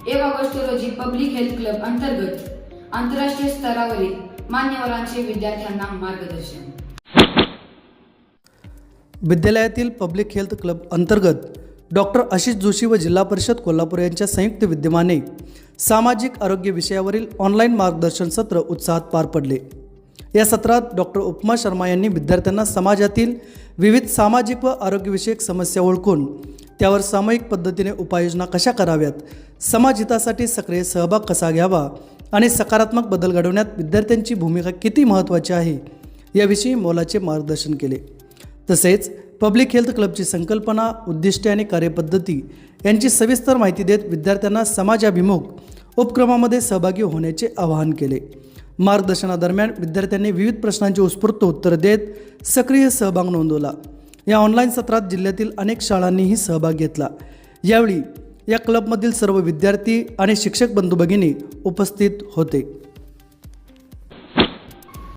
1 August रोजी public health club अंतर्गत आंतरराष्ट्रीय स्तरावरील मान्यवरांचे विद्यार्थ्यांना मार्गदर्शन। विद्यालयातील पब्लिक हेल्थ क्लब अंतर्गत डॉक्टर आशिष जोशी व जिल्हा परिषद कोल्हापूर यांच्या संयुक्त विद्यमाने सामाजिक आरोग्य विषयावरील ऑनलाईन मार्गदर्शन सत्र उत्साहात पार पडले। या सत्रात डॉक्टर उपमा शर्मा यांनी विद्यार्थ्यांना समाजातील विविध सामाजिक व आरोग्यविषयक समस्या ओळखून त्यावर सामूहिक पद्धतीने उपाययोजना कशा कराव्यात, समाजहितासाठी सक्रिय सहभाग कसा घ्यावा आणि सकारात्मक बदल घडवण्यात विद्यार्थ्यांची भूमिका किती महत्त्वाची आहे याविषयी मोलाचे मार्गदर्शन केले। तसेच पब्लिक हेल्थ क्लबची संकल्पना, उद्दिष्टे आणि कार्यपद्धती यांची सविस्तर माहिती देत विद्यार्थ्यांना समाजाभिमुख उपक्रमामध्ये सहभागी होण्याचे आवाहन केले। मार्गदर्शनादरम्यान विद्यार्थ्यांनी विविध प्रश्नांची उत्स्फूर्त उत्तरे देत सक्रिय सहभाग नोंदवला। या ऑनलाईन सत्रात जिल्ह्यातील अनेक शाळांनीही सहभाग घेतला। यावेळी या क्लबमधील सर्व विद्यार्थी आणि शिक्षक बंधू भगिनी उपस्थित होते।